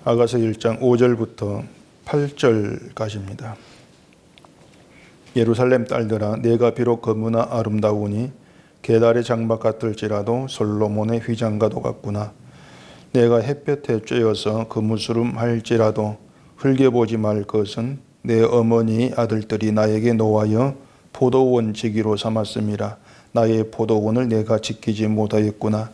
아가서 1장 5절부터 8절까지입니다. 예루살렘 딸들아, 내가 비록 거무나 아름다우니 게달의 장막 같을지라도 솔로몬의 휘장과도 같구나. 내가 햇볕에 쬐어서 거무스름 할지라도 흘겨보지 말 것은 내 어머니 아들들이 나에게 노하여 포도원 지기로 삼았음이라. 나의 포도원을 내가 지키지 못하였구나.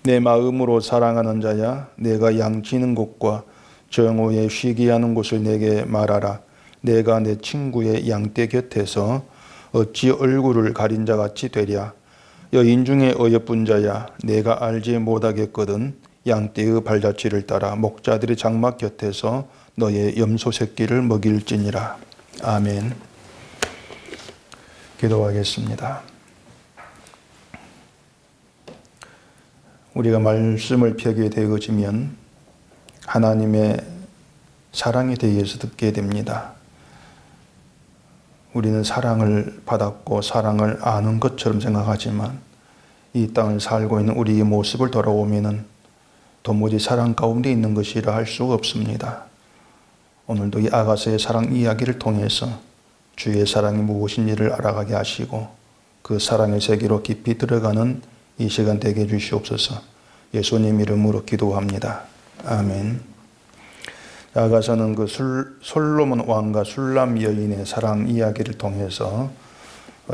내 마음으로 사랑하는 자야, 내가 양치는 곳과 정오에 쉬게 하는 곳을 내게 말하라. 내가 내 친구의 양떼 곁에서 어찌 얼굴을 가린 자같이 되랴. 여인 중에 어여쁜 자야, 내가 알지 못하겠거든. 양떼의 발자취를 따라 목자들의 장막 곁에서 너의 염소 새끼를 먹일지니라. 아멘. 기도하겠습니다. 우리가 말씀을 펴게 되어지면 하나님의 사랑에 대해서 듣게 됩니다. 우리는 사랑을 받았고 사랑을 아는 것처럼 생각하지만 이 땅을 살고 있는 우리의 모습을 돌아보면 도무지 사랑 가운데 있는 것이라 할 수가 없습니다. 오늘도 이 아가서의 사랑 이야기를 통해서 주의 사랑이 무엇인지를 알아가게 하시고 그 사랑의 세계로 깊이 들어가는 이 시간 되게 해주시옵소서. 예수님 이름으로 기도합니다. 아멘. 아가서는 그 솔로몬 왕과 술람 여인의 사랑 이야기를 통해서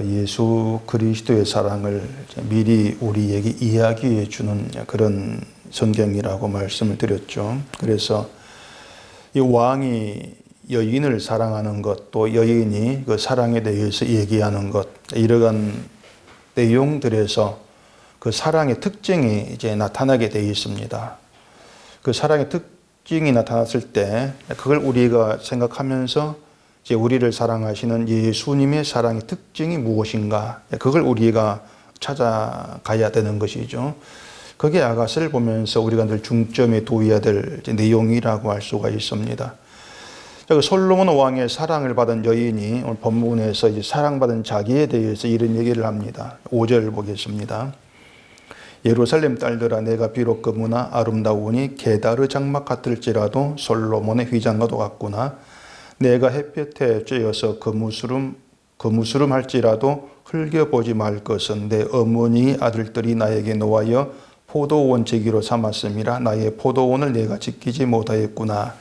예수 그리스도의 사랑을 미리 우리에게 이야기해 주는 그런 성경이라고 말씀을 드렸죠. 그래서 이 왕이 여인을 사랑하는 것, 또 여인이 그 사랑에 대해서 얘기하는 것, 이러한 내용들에서 그 사랑의 특징이 이제 나타나게 되어 있습니다. 그 사랑의 특징이 나타났을 때 그걸 우리가 생각하면서 이제 우리를 사랑하시는 예수님의 사랑의 특징이 무엇인가, 그걸 우리가 찾아가야 되는 것이죠. 그게 아가서를 보면서 우리가 늘 중점에 두어야 될 내용이라고 할 수가 있습니다. 솔로몬 왕의 사랑을 받은 여인이 오늘 본문에서 이제 사랑받은 자기에 대해서 이런 얘기를 합니다. 5절 보겠습니다. 예루살렘 딸들아, 내가 비록 거무나 아름다우니 게달의 장막 같을지라도 솔로몬의 휘장과도 같구나. 내가 햇볕에 쬐어서 거무스름 할지라도 흘겨보지 말 것은 내 어머니 아들들이 나에게 노하여 포도원 지기로 삼았음이라. 나의 포도원을 내가 지키지 못하였구나.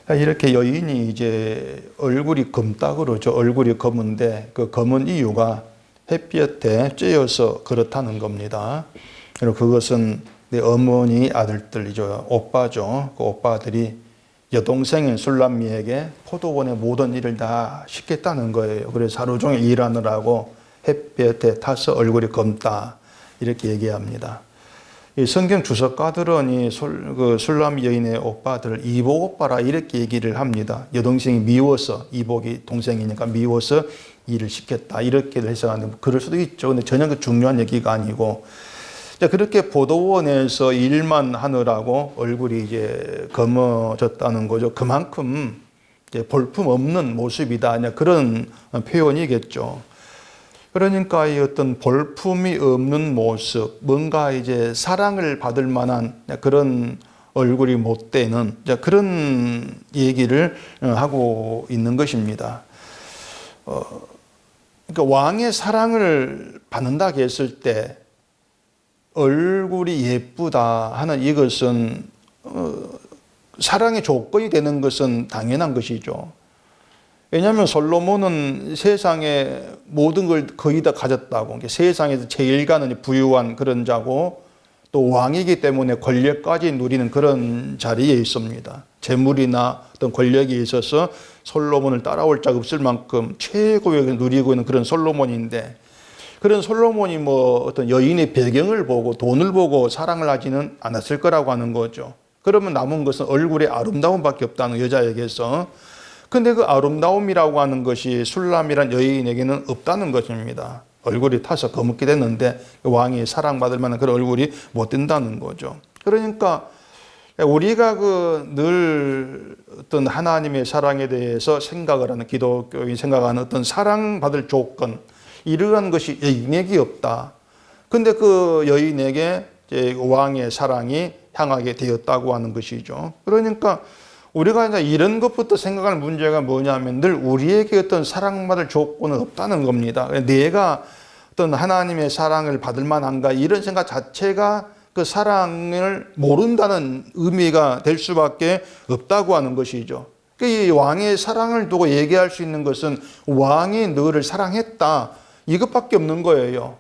이렇게 여인이 이제 얼굴이 검다 그러죠. 얼굴이 검은데 그 검은 이유가 햇볕에 쬐어서 그렇다는 겁니다. 그리고 그것은 내 어머니 아들들이죠. 오빠죠. 그 오빠들이 여동생인 술람미에게 포도원의 모든 일을 다 시켰다는 거예요. 그래서 하루 종일 일하느라고 햇볕에 타서 얼굴이 검다, 이렇게 얘기합니다. 이 성경 주석가들은 이 술람 여인의 오빠들 이복 오빠라 이렇게 얘기를 합니다. 여동생이 미워서, 이복이 동생이니까 미워서 일을 시켰다, 이렇게 해석하는데 그럴 수도 있죠. 근데 전혀 그 중요한 얘기가 아니고, 그렇게 포도원에서 일만 하느라고 얼굴이 이제 검어졌다는 거죠. 그만큼 이제 볼품 없는 모습이다, 그런 표현이겠죠. 그러니까 이 어떤 볼품이 없는 모습, 뭔가 이제 사랑을 받을 만한 그런 얼굴이 못 되는 그런 얘기를 하고 있는 것입니다. 그러니까 왕의 사랑을 받는다 했을 때 얼굴이 예쁘다 하는 이것은 사랑의 조건이 되는 것은 당연한 것이죠. 왜냐하면 솔로몬은 세상의 모든 걸 거의 다 가졌다고, 세상에서 제일 가는 부유한 그런 자고 또 왕이기 때문에 권력까지 누리는 그런 자리에 있습니다. 재물이나 어떤 권력이 있어서 솔로몬을 따라올 자가 없을 만큼 최고의 누리고 있는 그런 솔로몬인데, 그런 솔로몬이 뭐 어떤 여인의 배경을 보고 돈을 보고 사랑을 하지는 않았을 거라고 하는 거죠. 그러면 남은 것은 얼굴의 아름다움밖에 없다는, 여자에게서. 근데 그 아름다움이라고 하는 것이 술람이란 여인에게는 없다는 것입니다. 얼굴이 타서 거묻게 됐는데 왕이 사랑받을 만한 그런 얼굴이 못 된다는 거죠. 그러니까 우리가 늘 어떤 하나님의 사랑에 대해서 생각을 하는, 기독교인 생각하는 어떤 사랑받을 조건, 이러한 것이 여인에게 없다. 근데 그 여인에게 왕의 사랑이 향하게 되었다고 하는 것이죠. 그러니까 우리가 이제 이런 것부터 생각할 문제가 뭐냐면 늘 우리에게 어떤 사랑받을 조건은 없다는 겁니다. 내가 어떤 하나님의 사랑을 받을 만한가 이런 생각 자체가 그 사랑을 모른다는 의미가 될 수밖에 없다고 하는 것이죠. 이 왕의 사랑을 두고 얘기할 수 있는 것은 왕이 너를 사랑했다 이것밖에 없는 거예요.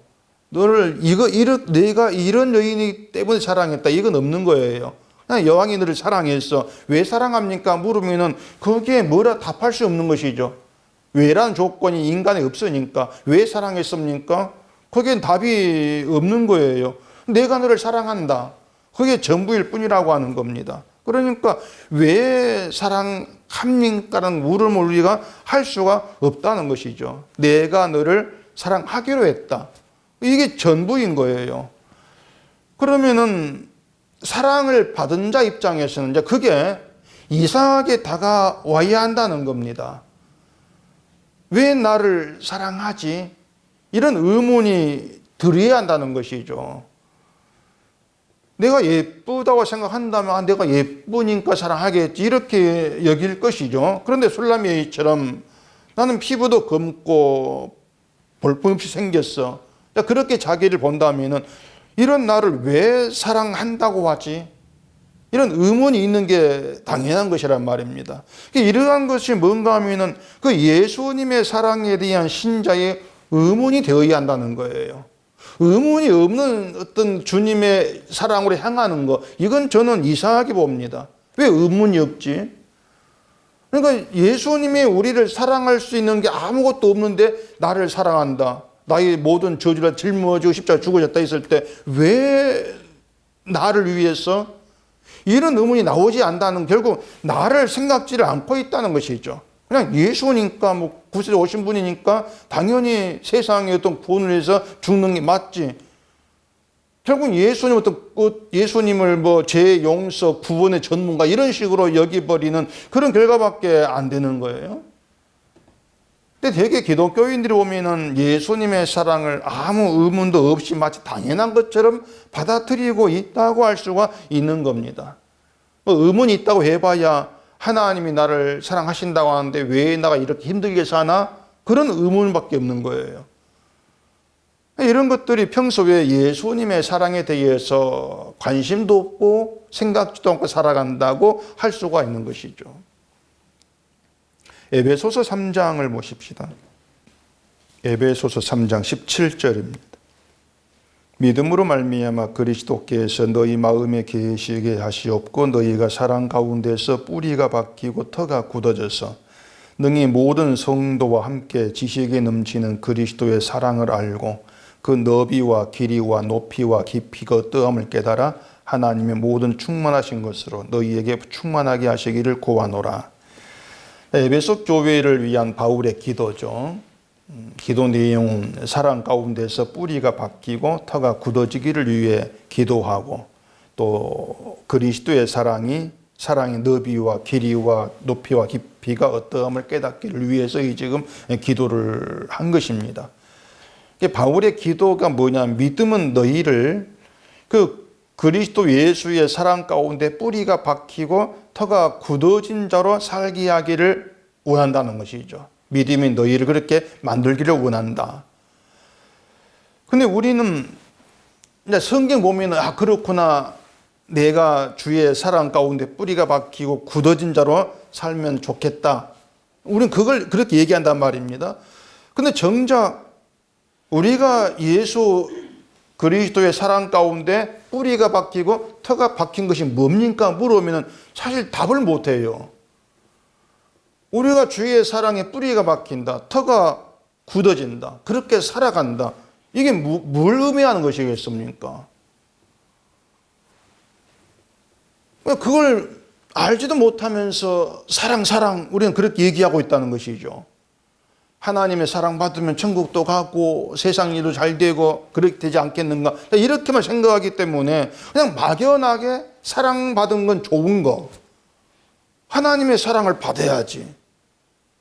내가 이런 여인이 때문에 사랑했다 이건 없는 거예요. 그냥 여왕이 너를 사랑했어. 왜 사랑합니까? 물으면은 거기에 뭐라 답할 수 없는 것이죠. 왜라는 조건이 인간에 없으니까. 왜 사랑했습니까? 거기엔 답이 없는 거예요. 내가 너를 사랑한다. 그게 전부일 뿐이라고 하는 겁니다. 그러니까 왜 사랑합니까라는 물음을 우리가 할 수가 없다는 것이죠. 내가 너를 사랑하기로 했다. 이게 전부인 거예요. 그러면은 사랑을 받은 자 입장에서는 이제 그게 이상하게 다가와야 한다는 겁니다. 왜 나를 사랑하지? 이런 의문이 들어야 한다는 것이죠. 내가 예쁘다고 생각한다면 내가 예쁘니까 사랑하겠지 이렇게 여길 것이죠. 그런데 술라미처럼 나는 피부도 검고 볼품없이 생겼어. 그렇게 자기를 본다면은 이런 나를 왜 사랑한다고 하지? 이런 의문이 있는 게 당연한 것이란 말입니다. 이러한 것이 뭔가 하면은 그 예수님의 사랑에 대한 신자의 의문이 되어야 한다는 거예요. 의문이 없는 어떤 주님의 사랑으로 향하는 거, 이건 저는 이상하게 봅니다. 왜 의문이 없지? 그러니까 예수님이 우리를 사랑할 수 있는 게 아무것도 없는데 나를 사랑한다. 나의 모든 저주를 짊어지고 십자가에 죽어졌다 했을 때 왜 나를 위해서 이런 의문이 나오지 않는다는 결국 나를 생각지를 않고 있다는 것이죠. 그냥 예수니까 뭐 구세에 오신 분이니까 당연히 세상에 어떤 구원을 위해서 죽는 게 맞지. 결국 예수님을 뭐 죄 용서 구원의 전문가 이런 식으로 여기버리는 그런 결과밖에 안 되는 거예요. 근데 대개 기독교인들이 보면은 예수님의 사랑을 아무 의문도 없이 마치 당연한 것처럼 받아들이고 있다고 할 수가 있는 겁니다. 뭐 의문이 있다고 해봐야 하나님이 나를 사랑하신다고 하는데 왜 나가 이렇게 힘들게 사나? 그런 의문밖에 없는 거예요. 이런 것들이 평소에 예수님의 사랑에 대해서 관심도 없고 생각지도 않고 살아간다고 할 수가 있는 것이죠. 에베소서 3장을 보십시다. 에베소서 3장 17절입니다. 믿음으로 말미암아 그리스도께서 너희 마음에 계시게 하시옵고 너희가 사랑 가운데서 뿌리가 박히고 터가 굳어져서 능히 모든 성도와 함께 지식에 넘치는 그리스도의 사랑을 알고 그 너비와 길이와 높이와 깊이가 어떠함을 깨달아 하나님의 모든 충만하신 것으로 너희에게 충만하게 하시기를 구하노라. 에베소 교회를 위한 바울의 기도죠. 기도 내용은 사랑 가운데서 뿌리가 박히고 터가 굳어지기를 위해 기도하고 또 그리스도의 사랑의 너비와 길이와 높이와 깊이가 어떠함을 깨닫기를 위해서 지금 기도를 한 것입니다. 바울의 기도가 뭐냐면 믿음은 너희를 그 그리스도 예수의 사랑 가운데 뿌리가 박히고 터가 굳어진 자로 살게 하기를 원한다는 것이죠. 믿음이 너희를 그렇게 만들기를 원한다. 근데 우리는 이제 성경 보면 그렇구나. 내가 주의 사랑 가운데 뿌리가 박히고 굳어진 자로 살면 좋겠다. 우리는 그걸 그렇게 얘기한단 말입니다. 근데 정작 우리가 예수 그리스도의 사랑 가운데 뿌리가 박히고 터가 박힌 것이 뭡니까? 물으면 사실 답을 못해요. 우리가 주의 사랑에 뿌리가 박힌다. 터가 굳어진다. 그렇게 살아간다. 이게 뭘 의미하는 것이겠습니까? 그걸 알지도 못하면서 사랑 우리는 그렇게 얘기하고 있다는 것이죠. 하나님의 사랑받으면 천국도 가고 세상 일도 잘 되고 그렇게 되지 않겠는가 이렇게만 생각하기 때문에 그냥 막연하게 사랑받은 건 좋은 거 하나님의 사랑을 받아야지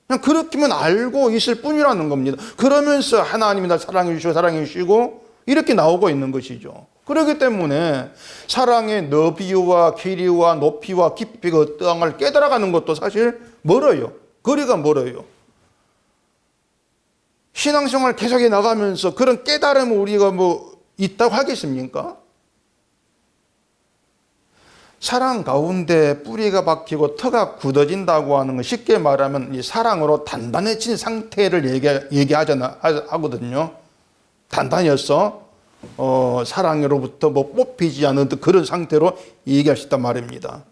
그냥 그렇게만 알고 있을 뿐이라는 겁니다. 그러면서 하나님이 날 사랑해 주시고 이렇게 나오고 있는 것이죠. 그렇기 때문에 사랑의 너비와 길이와 높이와 깊이가 어떠한 걸 깨달아가는 것도 사실 멀어요. 거리가 멀어요. 신앙생활 계속해 나가면서 그런 깨달음을 우리가 있다고 하겠습니까? 사랑 가운데 뿌리가 박히고 터가 굳어진다고 하는 건 쉽게 말하면 이 사랑으로 단단해진 상태를 하거든요. 단단해서 사랑으로부터 뽑히지 않은 그런 상태로 얘기할 수 있단 말입니다.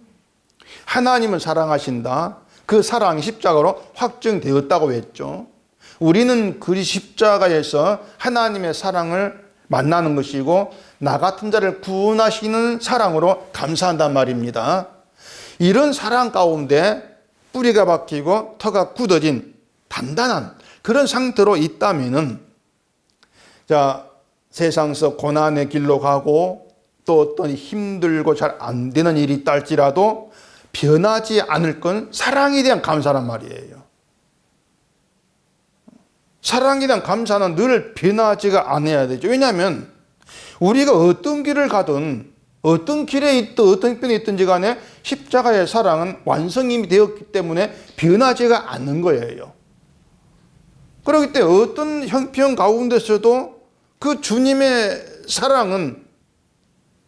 하나님은 사랑하신다. 그 사랑이 십자가로 확증되었다고 했죠. 우리는 그 십자가에서 하나님의 사랑을 만나는 것이고 나 같은 자를 구원하시는 사랑으로 감사한단 말입니다. 이런 사랑 가운데 뿌리가 박히고 터가 굳어진 단단한 그런 상태로 있다면은 세상에서 고난의 길로 가고 또 어떤 힘들고 잘 안 되는 일이 있다 할지라도 변하지 않을 건 사랑에 대한 감사란 말이에요. 사랑에 대한 감사는 늘 변하지가 않아야 되죠. 왜냐하면 우리가 어떤 길을 가든 어떤 길에 있든 어떤 편에 있든지 간에 십자가의 사랑은 완성이 되었기 때문에 변하지가 않는 거예요. 그렇기 때문에 어떤 형편 가운데서도 그 주님의 사랑은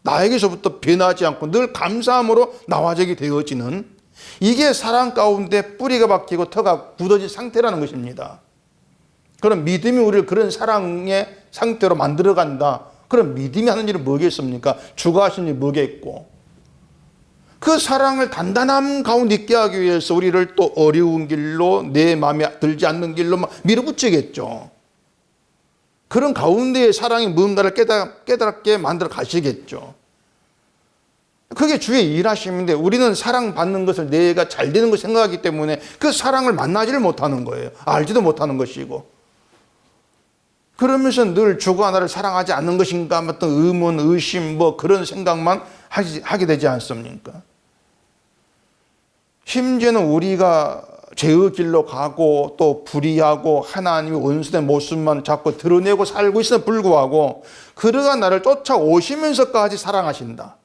나에게서부터 변하지 않고 늘 감사함으로 나와지게 되어지는 이게 사랑 가운데 뿌리가 박히고 터가 굳어진 상태라는 것입니다. 그럼 믿음이 우리를 그런 사랑의 상태로 만들어간다. 그럼 믿음이 하는 일은 뭐겠습니까? 주가 하신 일이 뭐겠고. 그 사랑을 단단함 가운데 있게 하기 위해서 우리를 또 어려운 길로 내 마음에 들지 않는 길로 밀어붙이겠죠. 그런 가운데에 사랑이 무언가를 깨닫게 만들어 가시겠죠. 그게 주의 일하심인데 우리는 사랑받는 것을 내가 잘 되는 걸 생각하기 때문에 그 사랑을 만나지를 못하는 거예요. 알지도 못하는 것이고. 그러면서 늘 주가 나를 사랑하지 않는 것인가 어떤 의문, 의심 그런 생각만 하게 되지 않습니까? 심지어는 우리가 죄의 길로 가고 또 불의하고 하나님의 원수된 모습만 자꾸 드러내고 살고 있음에 불구하고 그러한 나를 쫓아오시면서까지 사랑하신다.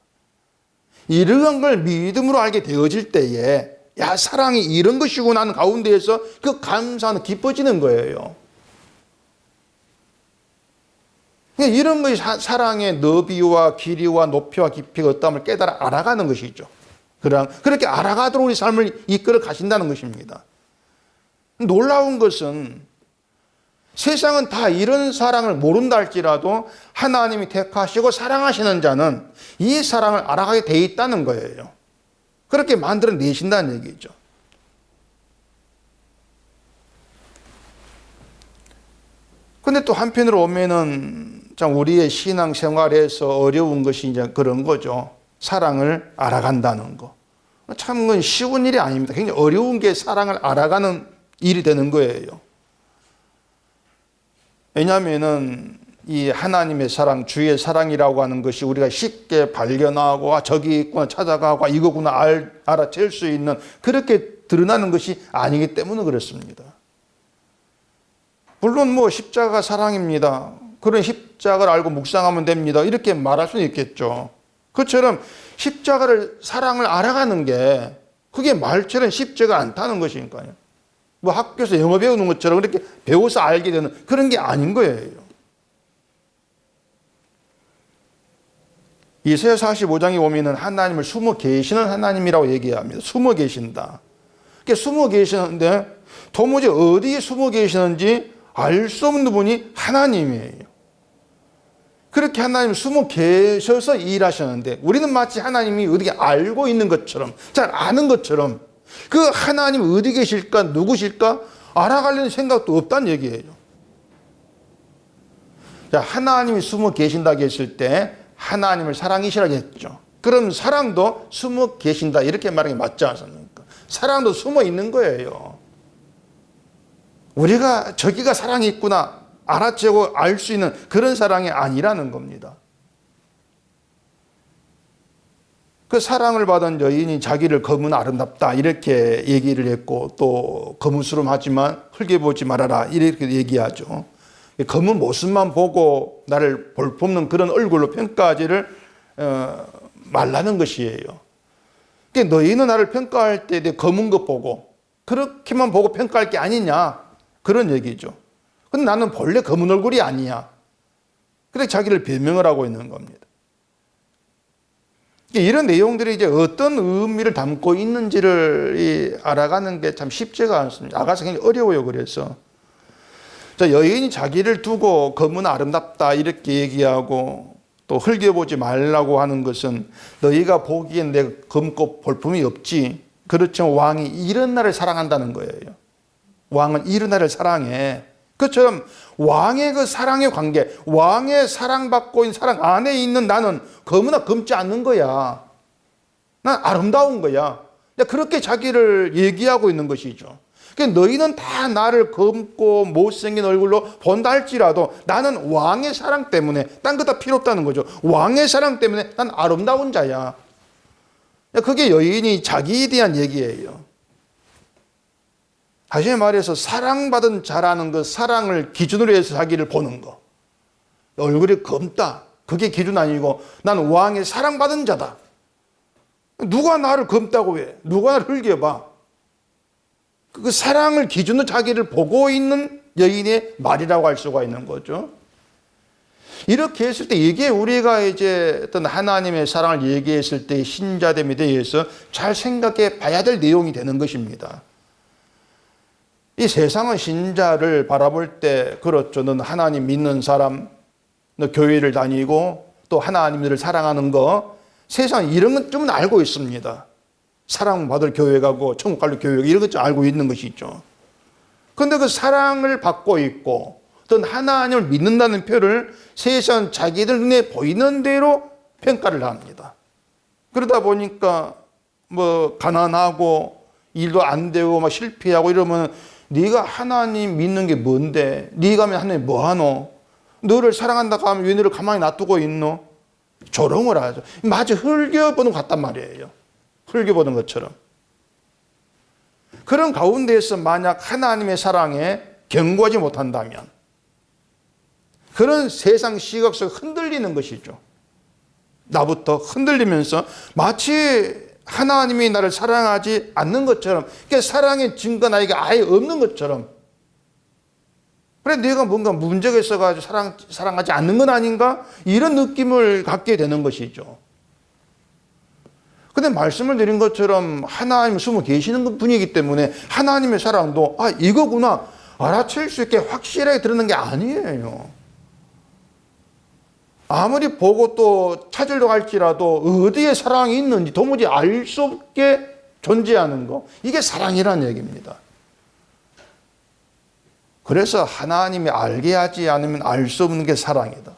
이러한 걸 믿음으로 알게 되어질 때에 사랑이 이런 것이구나 하는 가운데에서 그 감사는 깊어지는 거예요. 이런 것이 사랑의 너비와 길이와 높이와 깊이가 어떠함을 깨달아 알아가는 것이죠. 그렇게 알아가도록 우리 삶을 이끌어 가신다는 것입니다. 놀라운 것은 세상은 다 이런 사랑을 모른다 할지라도 하나님이 택하시고 사랑하시는 자는 이 사랑을 알아가게 돼 있다는 거예요. 그렇게 만들어내신다는 얘기죠. 근데 또 한편으로 보면은 참 우리의 신앙생활에서 어려운 것이 이제 그런 거죠. 사랑을 알아간다는 거. 참 그건 쉬운 일이 아닙니다. 굉장히 어려운 게 사랑을 알아가는 일이 되는 거예요. 왜냐하면은 이 하나님의 사랑, 주의 사랑이라고 하는 것이 우리가 쉽게 발견하고 저기 있구나 찾아가고 이거구나 알아챌 수 있는 그렇게 드러나는 것이 아니기 때문에 그렇습니다. 물론 십자가가 사랑입니다. 그런 십자가를 알고 묵상하면 됩니다. 이렇게 말할 수는 있겠죠. 그처럼 십자가를 사랑을 알아가는 게 그게 말처럼 쉽지가 않다는 것이니까요. 학교에서 영어 배우는 것처럼 그렇게 배워서 알게 되는 그런 게 아닌 거예요. 이사야 45장에 보면은 하나님을 숨어 계시는 하나님이라고 얘기합니다. 숨어 계신다. 숨어 계시는데 도무지 어디에 숨어 계시는지 알 수 없는 분이 하나님이에요. 그렇게 하나님 숨어 계셔서 일하셨는데 우리는 마치 하나님이 어디 알고 있는 것처럼 잘 아는 것처럼 그 하나님 어디 계실까 누구실까 알아가려는 생각도 없다는 얘기예요. 하나님이 숨어 계신다고 했을 때 하나님을 사랑이시라고 했죠. 그럼 사랑도 숨어 계신다 이렇게 말하는 게 맞지 않습니까? 사랑도 숨어 있는 거예요. 우리가 저기가 사랑이 있구나 알아채고 알 수 있는 그런 사랑이 아니라는 겁니다. 그 사랑을 받은 여인이 자기를 검은 아름답다 이렇게 얘기를 했고 또 거무스름하지만 흘겨보지 말아라 이렇게 얘기하죠. 검은 모습만 보고 나를 볼품는 그런 얼굴로 평가하지를 말라는 것이에요. 그러니까 너희는 나를 평가할 때 내 검은 것 보고 그렇게만 보고 평가할 게 아니냐, 그런 얘기죠. 근데 나는 본래 검은 얼굴이 아니야. 그래서 자기를 변명을 하고 있는 겁니다. 이런 내용들이 이제 어떤 의미를 담고 있는지를 알아가는 게 참 쉽지가 않습니다. 알아가서 굉장히 어려워요. 그래서 여인이 자기를 두고 검은 아름답다 이렇게 얘기하고 또 흘겨보지 말라고 하는 것은 너희가 보기엔 내가 검고 볼품이 없지. 그렇지만 왕이 이런 나를 사랑한다는 거예요. 왕은 이런 나를 사랑해. 그처럼 왕의 그 사랑의 관계, 왕의 사랑받고 있는 사랑 안에 있는 나는 검으나 검지 않는 거야. 난 아름다운 거야. 그렇게 자기를 얘기하고 있는 것이죠. 그러니까 너희는 다 나를 검고 못생긴 얼굴로 본다 할지라도 나는 왕의 사랑 때문에 딴 거 다 필요 없다는 거죠. 왕의 사랑 때문에 난 아름다운 자야. 그게 여인이 자기에 대한 얘기예요. 다시 말해서 사랑받은 자라는 그 사랑을 기준으로 해서 자기를 보는 거. 얼굴이 검다. 그게 기준 아니고 나는 왕의 사랑받은 자다. 누가 나를 검다고 해? 누가 나를 흘겨봐? 그 사랑을 기준으로 자기를 보고 있는 여인의 말이라고 할 수가 있는 거죠. 이렇게 했을 때 이게 우리가 이제 어떤 하나님의 사랑을 얘기했을 때 신자됨에 대해서 잘 생각해 봐야 될 내용이 되는 것입니다. 이 세상은 신자를 바라볼 때 그렇죠. 넌 하나님 믿는 사람, 너 교회를 다니고 또 하나님을 사랑하는 거, 세상은 이런 건 좀 알고 있습니다. 사랑받을 교회 가고 천국 갈 교회 가고 이런 것 좀 알고 있는 것이죠. 그런데 그 사랑을 받고 있고 어떤 하나님을 믿는다는 표를 세상 자기들 눈에 보이는 대로 평가를 합니다. 그러다 보니까 뭐 가난하고 일도 안 되고 막 실패하고 이러면 네가 하나님 믿는 게 뭔데? 네가 하면 하나님 뭐 하노? 너를 사랑한다고 하면 왜 너를 가만히 놔두고 있노? 조롱을 하죠. 마치 흘겨보는 것 같단 말이에요. 흘겨보는 것처럼. 그런 가운데에서 만약 하나님의 사랑에 견고하지 못한다면 그런 세상 시각 속에 흔들리는 것이죠. 나부터 흔들리면서 마치 하나님이 나를 사랑하지 않는 것처럼, 그러니까 사랑의 증거 나에게 아예 없는 것처럼, 그래 내가 뭔가 문제가 있어가지고 사랑하지 않는 건 아닌가? 이런 느낌을 갖게 되는 것이죠. 근데 말씀을 드린 것처럼 하나님 숨어 계시는 분이기 때문에 하나님의 사랑도 이거구나 알아챌 수 있게 확실하게 드러나는 게 아니에요. 아무리 보고 또 찾으려고 할지라도 어디에 사랑이 있는지 도무지 알 수 없게 존재하는 거, 이게 사랑이라는 얘기입니다. 그래서 하나님이 알게 하지 않으면 알 수 없는 게 사랑이다.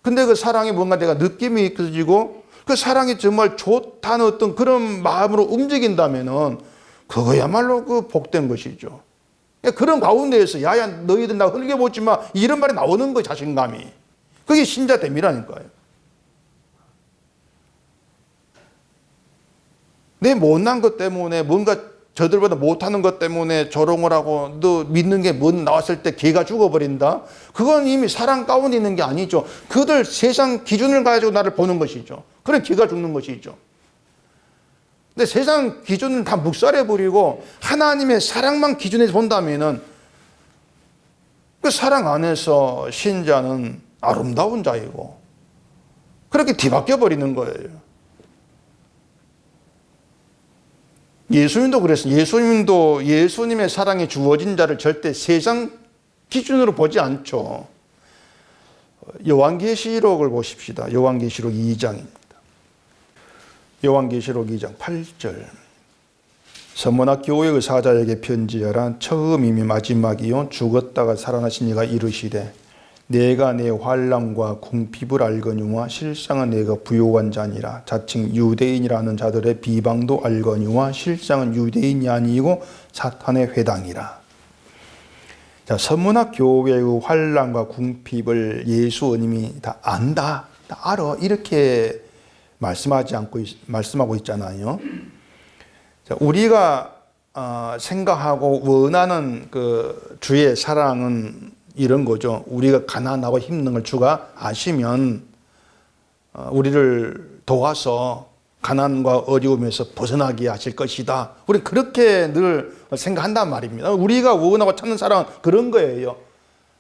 근데 그 사랑이 뭔가 내가 느낌이 있어지고 그 사랑이 정말 좋다는 어떤 그런 마음으로 움직인다면은 그거야말로 그 복된 것이죠. 그런 가운데에서 야야 너희들 나 흘겨보지 마 이런 말이 나오는 거예요. 자신감이. 그게 신자됨이라니까요. 내 못난 것 때문에 뭔가 저들보다 못하는 것 때문에 조롱을 하고 너 믿는 게 뭔 나왔을 때 개가 죽어버린다. 그건 이미 사랑 가운데 있는 게 아니죠. 그들 세상 기준을 가지고 나를 보는 것이죠. 그래 개가 죽는 것이죠. 근데 세상 기준은 다 묵살해버리고 하나님의 사랑만 기준에서 본다면은 그 사랑 안에서 신자는 아름다운 자이고 그렇게 뒤바뀌어 버리는 거예요. 예수님도 그랬어요. 예수님도 예수님의 사랑에 주어진 자를 절대 세상 기준으로 보지 않죠. 요한계시록을 보십시다. 요한계시록 2장입니다. 요한계시록 2장 8절. 서머나 교회의 사자에게 편지하라. 처음이며 마지막이요 죽었다가 살아나신 이가 이르시되 내가 내 환난과 궁핍을 알거니와 실상은 내가 부요한 자니라. 자칭 유대인이라는 자들의 비방도 알거니와 실상은 유대인이 아니고 사탄의 회당이라. 자, 서문학 교회의 환난과 궁핍을 예수님이 다 안다, 다 알아, 이렇게 말씀하고 있잖아요. 자, 우리가 생각하고 원하는 그 주의 사랑은 이런 거죠. 우리가 가난하고 힘든 걸 주가 아시면 우리를 도와서 가난과 어려움에서 벗어나게 하실 것이다. 우리 그렇게 늘 생각한단 말입니다. 우리가 원하고 찾는 사랑은 그런 거예요.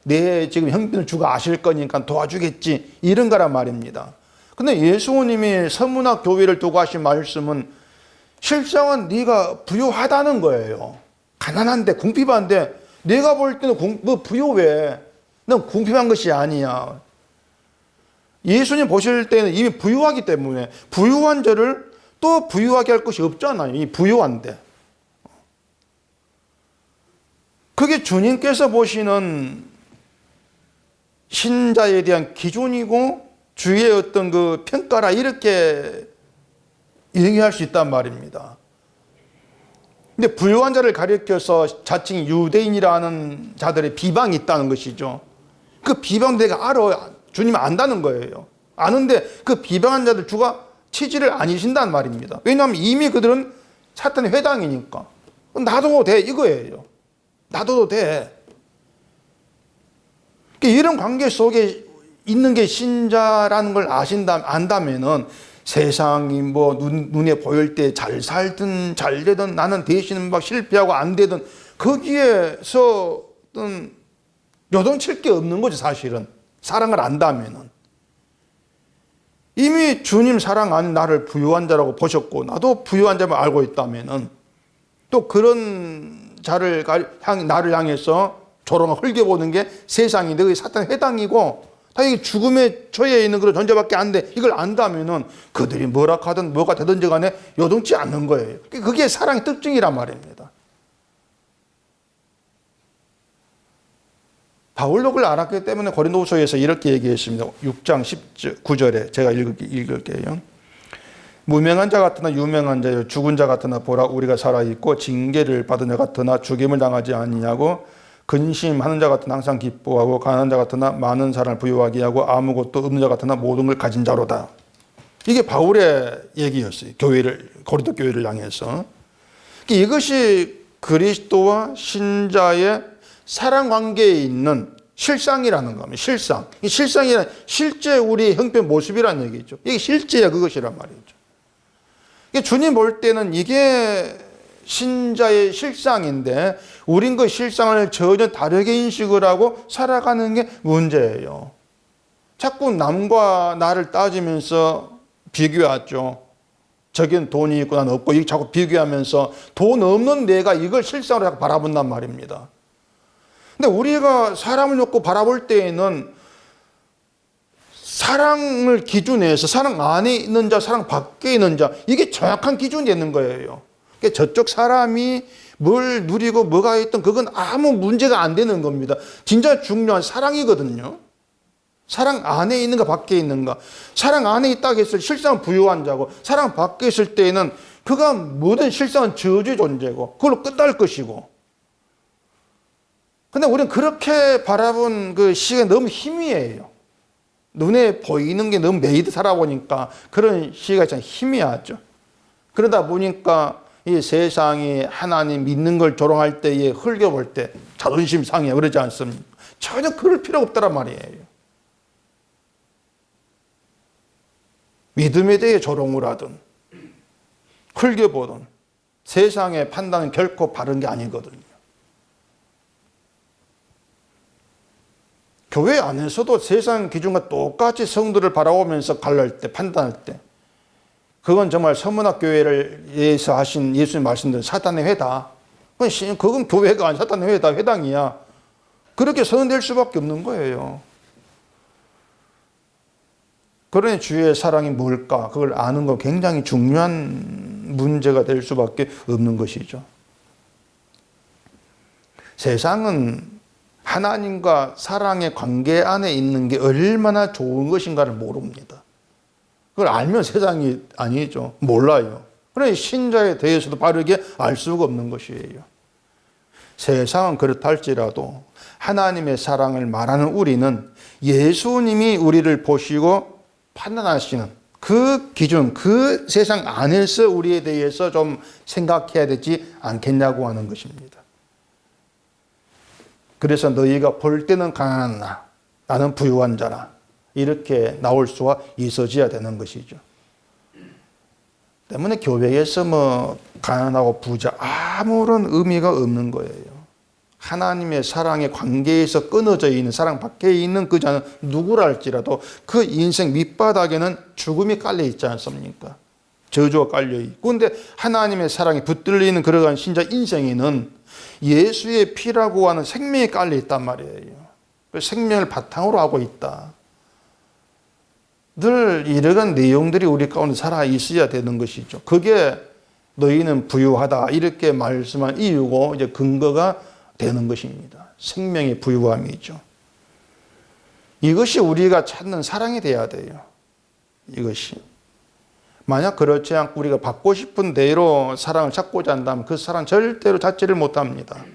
내 지금 형편을 주가 아실 거니까 도와주겠지, 이런 거란 말입니다. 근데 예수님이 서문학 교회를 두고 하신 말씀은 실상은 네가 부유하다는 거예요. 가난한데 궁핍한데 내가 볼 때는 뭐 부유해. 넌 궁핍한 것이 아니야. 예수님 보실 때는 이미 부유하기 때문에 부유한 자를 또 부유하게 할 것이 없잖아요. 이 부유한데. 그게 주님께서 보시는 신자에 대한 기준이고 주의 어떤 그 평가라, 이렇게 얘기할 수 있단 말입니다. 근데 부유한 자를 가리켜서 자칭 유대인이라는 자들의 비방이 있다는 것이죠. 그 비방 내가 알아. 주님은 안다는 거예요. 아는데 그 비방한 자들 주가 치지를 아니신단 말입니다. 왜냐하면 이미 그들은 사탄의 회당이니까. 놔둬도 돼, 이거예요. 놔둬도 돼. 이런 관계 속에 있는 게 신자라는 걸 안다면은 세상이 뭐 눈에 보일 때 잘 살든 잘 되든 나는 대신 막 실패하고 안 되든 거기에서 어떤 요동칠 게 없는 거죠, 사실은. 사랑을 안다면은. 이미 주님 사랑 안에 나를 부유한 자라고 보셨고 나도 부유한 자만 알고 있다면은 또 그런 자를 나를 향해서 조롱을 흘겨보는 게 세상이 너희 사탄의 회당이고 다 이게 죽음에 처해 있는 그런 존재밖에 안 돼. 이걸 안다면은 그들이 뭐라 하든 뭐가 되든지 간에 요동치 않는 거예요. 그게 사랑의 특징이란 말입니다. 바울도 그걸 알았기 때문에 고린도후서에서 이렇게 얘기했습니다. 6장 19절에 제가 읽을게요. 무명한 자 같으나 유명한 자요, 죽은 자 같으나 보라, 우리가 살아있고 징계를 받은 자 같으나 죽임을 당하지 아니하고 근심하는 자 같으나 항상 기뻐하고 가난한 자 같으나 많은 사람을 부유하게 하고 아무것도 없는 자 같으나 모든 걸 가진 자로다. 이게 바울의 얘기였어요. 고린도 교회를 향해서. 이것이 그리스도와 신자의 사랑 관계에 있는 실상이라는 겁니다. 실상. 이 실상이란 실제 우리의 형편 모습이라는 얘기죠. 이게 실제야, 그것이란 말이죠. 주님 볼 때는 이게 신자의 실상인데 우린 그 실상을 전혀 다르게 인식을 하고 살아가는 게 문제예요. 자꾸 남과 나를 따지면서 비교하죠. 저긴 돈이 있고 난 없고, 이렇게 자꾸 비교하면서 돈 없는 내가 이걸 실상으로 자꾸 바라본단 말입니다. 근데 우리가 사람을 놓고 바라볼 때에는 사랑을 기준해서 사랑 안에 있는 자, 사랑 밖에 있는 자, 이게 정확한 기준이 되는 거예요. 그러니까 저쪽 사람이 뭘 누리고 뭐가 있든 그건 아무 문제가 안 되는 겁니다. 진짜 중요한 사랑이거든요. 사랑 안에 있는가 밖에 있는가. 사랑 안에 있다고 했을 때 실상은 부유한 자고, 사랑 밖에 있을 때에는 그가 모든 실상은 저주의 존재고 그걸로 끝날 것이고. 근데 우리는 그렇게 바라본 그 시각이 너무 희미해요. 눈에 보이는 게 너무 매이듯 살아보니까 그런 시각이 참 희미하죠. 그러다 보니까 이 세상이 하나님 믿는 걸 조롱할 때에 흘겨볼 때 자존심 상해, 그러지 않습니까? 전혀 그럴 필요가 없다란 말이에요. 믿음에 대해 조롱을 하든 흘겨보든 세상의 판단은 결코 바른 게 아니거든요. 교회 안에서도 세상 기준과 똑같이 성도를 바라보면서 갈랄 때, 판단할 때, 그건 정말 서문학 교회를 위해서 하신 예수님 말씀대로 사탄의 회다. 그건 교회가 아니라 사탄의 회다, 회당이야. 그렇게 선언될 수밖에 없는 거예요. 그러니 주의 사랑이 뭘까? 그걸 아는 거 굉장히 중요한 문제가 될 수밖에 없는 것이죠. 세상은 하나님과 사랑의 관계 안에 있는 게 얼마나 좋은 것인가를 모릅니다. 그걸 알면 세상이 아니죠. 몰라요. 그러니 신자에 대해서도 바르게 알 수가 없는 것이에요. 세상은 그렇다 할지라도 하나님의 사랑을 말하는 우리는 예수님이 우리를 보시고 판단하시는 그 기준, 그 세상 안에서 우리에 대해서 좀 생각해야 되지 않겠냐고 하는 것입니다. 그래서 너희가 볼 때는 가난한 나, 나는 부유한 자라. 이렇게 나올 수가 있어져야 되는 것이죠. 때문에 교회에서 뭐 가난하고 부자 아무런 의미가 없는 거예요. 하나님의 사랑의 관계에서 끊어져 있는, 사랑 밖에 있는 그 자는 누구라 할지라도 그 인생 밑바닥에는 죽음이 깔려 있지 않습니까? 저주가 깔려 있고. 근데 하나님의 사랑이 붙들려 있는 그러한 신자 인생에는 예수의 피라고 하는 생명이 깔려 있단 말이에요. 그 생명을 바탕으로 하고 있다. 늘 이러한 내용들이 우리 가운데 살아 있어야 되는 것이죠. 그게 너희는 부유하다 이렇게 말씀한 이유고 이제 근거가 되는 것입니다. 생명의 부유함이죠. 이것이 우리가 찾는 사랑이 돼야 돼요. 이것이. 만약 그렇지 않고 우리가 받고 싶은 대로 사랑을 찾고자 한다면 그 사랑 절대로 찾지를 못합니다.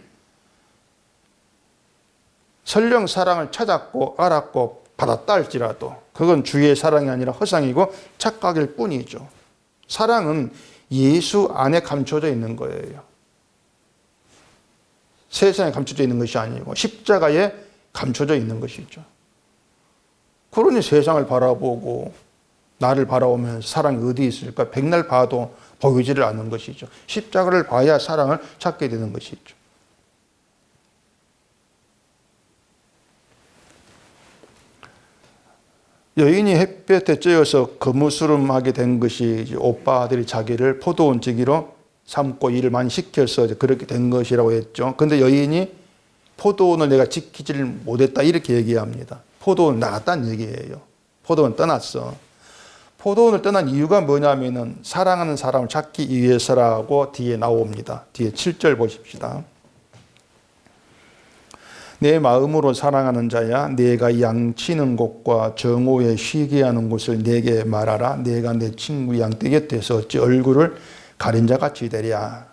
설령 사랑을 찾았고 알았고 받았다 할지라도 그건 주의 사랑이 아니라 허상이고 착각일 뿐이죠. 사랑은 예수 안에 감춰져 있는 거예요. 세상에 감춰져 있는 것이 아니고 십자가에 감춰져 있는 것이죠. 그러니 세상을 바라보고 나를 바라보면 사랑이 어디 있을까? 백날 봐도 보이지를 않는 것이죠. 십자가를 봐야 사랑을 찾게 되는 것이죠. 여인이 햇볕에 쬐어서 거무스름하게 된 것이 오빠들이 자기를 포도원 지기로 삼고 일을 많이 시켜서 그렇게 된 것이라고 했죠. 그런데 여인이 포도원을 내가 지키지를 못했다 이렇게 얘기합니다. 포도원 나갔다는 얘기예요. 포도원 떠났어. 포도원을 떠난 이유가 뭐냐면은 사랑하는 사람을 찾기 위해서라고 뒤에 나옵니다. 뒤에 7절 보십시다. 내 마음으로 사랑하는 자야, 내가 양치는 곳과 정오에 쉬게 하는 곳을 내게 말하라. 내가 내 친구 양떼 곁에서 어찌 얼굴을 가린 자같이 되랴.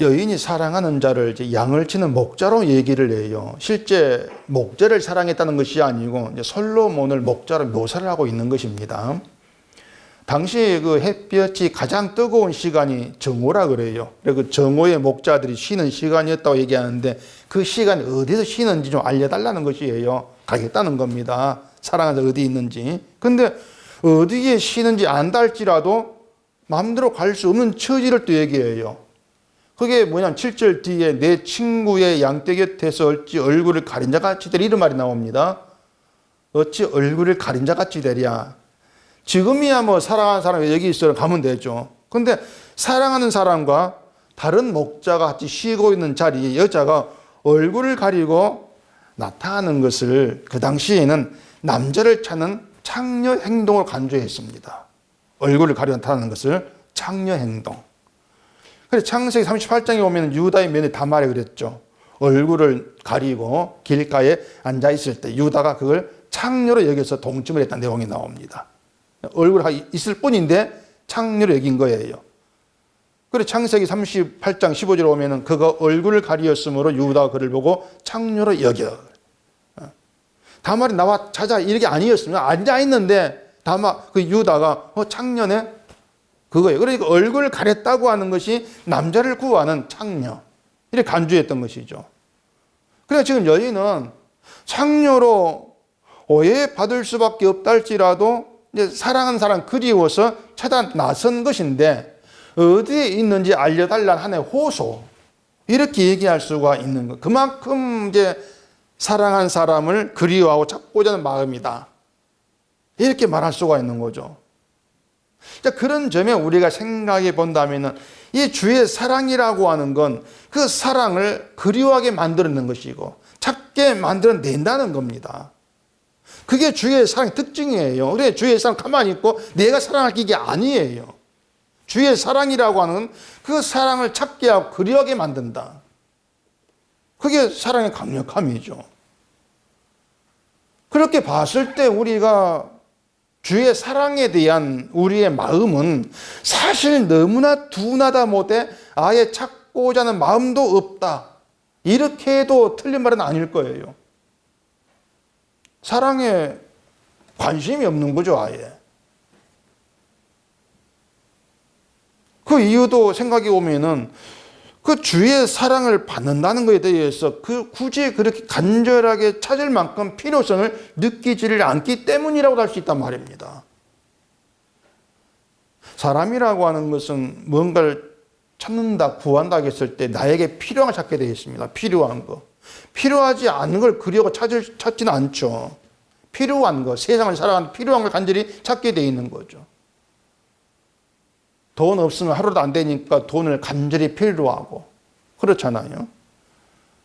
여인이 사랑하는 자를 이제 양을 치는 목자로 얘기를 해요. 실제 목자를 사랑했다는 것이 아니고 이제 솔로몬을 목자로 묘사를 하고 있는 것입니다. 당시 그 햇볕이 가장 뜨거운 시간이 정오라 그래요. 그 정오의 목자들이 쉬는 시간이었다고 얘기하는데 그 시간이 어디서 쉬는지 좀 알려달라는 것이에요. 가겠다는 겁니다. 사랑하는 자 어디 있는지. 근데 어디에 쉬는지 안다 할지라도 마음대로 갈 수 없는 처지를 또 얘기해요. 그게 뭐냐면 7절 뒤에 내 친구의 양떼 곁에서 어찌 얼굴을 가린 자같이 되리 이런 말이 나옵니다. 어찌 얼굴을 가린 자같이 되랴. 지금이야 뭐 사랑하는 사람이 여기 있어요 가면 되죠. 근데 사랑하는 사람과 다른 목자가 같이 쉬고 있는 자리에 여자가 얼굴을 가리고 나타나는 것을 그 당시에는 남자를 찾는 창녀 행동을 간주했습니다. 얼굴을 가리고 나타나는 것을 창녀 행동. 그래서 창세기 38장에 보면 유다의 면에 다 말해 그랬죠. 얼굴을 가리고 길가에 앉아 있을 때 유다가 그걸 창녀로 여겨서 동침을 했다는 내용이 나옵니다. 얼굴이 있을 뿐인데 창녀로 여긴 거예요. 그래서 창세기 38장 15절에 보면 그가 얼굴을 가리었으므로 유다가 그를 보고 창녀로 여겨. 다말이 나와 자자 이렇게 아니었습니다. 앉아 있는데 다마 그 유다가 창녀네 그거예요. 그러니까 얼굴을 가렸다고 하는 것이 남자를 구하는 창녀 이렇게 간주했던 것이죠. 그래서 지금 여인은 창녀로 오해받을 수밖에 없다 할지라도 이제 사랑하는 사람 그리워서 찾아 나선 것인데 어디에 있는지 알려달라는 하나의 호소 이렇게 얘기할 수가 있는 것. 그만큼 이제 사랑한 사람을 그리워하고 찾고자 하는 마음이다. 이렇게 말할 수가 있는 거죠. 자, 그런 점에 우리가 생각해 본다면 이 주의 사랑이라고 하는 건 그 사랑을 그리워하게 만드는 것이고 찾게 만들어낸다는 겁니다. 그게 주의 사랑의 특징이에요. 그래 주의 사랑 가만히 있고 내가 사랑할 게 아니에요. 주의 사랑이라고 하는 그 사랑을 찾게 하고 그리워하게 만든다. 그게 사랑의 강력함이죠. 그렇게 봤을 때 우리가 주의 사랑에 대한 우리의 마음은 사실 너무나 둔하다 못해 아예 찾고자 하는 마음도 없다. 이렇게 해도 틀린 말은 아닐 거예요. 사랑에 관심이 없는 거죠, 아예. 그 이유도 생각해 보면은 그 주의 사랑을 받는다는 것에 대해서 굳이 그렇게 간절하게 찾을 만큼 필요성을 느끼지를 않기 때문이라고 할 수 있단 말입니다. 사람이라고 하는 것은 뭔가를 찾는다, 구한다 했을 때 나에게 필요한 걸 찾게 되어 있습니다. 필요한 거. 필요하지 않은 걸 그려고 찾지는 않죠. 필요한 거, 세상을 살아가는 필요한 걸 간절히 찾게 되어 있는 거죠. 돈 없으면 하루도 안 되니까 돈을 간절히 필요로 하고 그렇잖아요.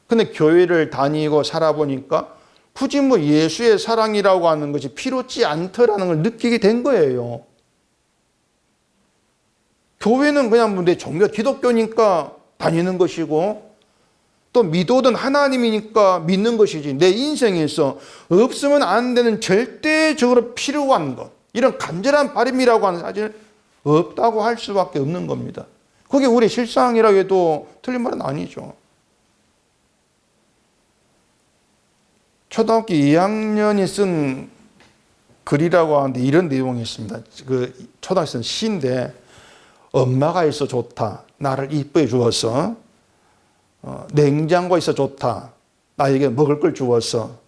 근데 교회를 다니고 살아보니까 굳이 뭐 예수의 사랑이라고 하는 것이 필요치 않더라는 걸 느끼게 된 거예요. 교회는 그냥 뭐 내 종교 기독교니까 다니는 것이고 또 믿어오던 하나님이니까 믿는 것이지, 내 인생에서 없으면 안 되는 절대적으로 필요한 것, 이런 간절한 바람이라고 하는 사실 없다고 할 수밖에 없는 겁니다. 그게 우리 실상이라고 해도 틀린 말은 아니죠. 초등학교 2학년이 쓴 글이라고 하는데 이런 내용이 있습니다. 그 초등학생 시인데, 엄마가 있어 좋다, 나를 이뻐해 주어서. 냉장고가 있어 좋다, 나에게 먹을 걸 주어서.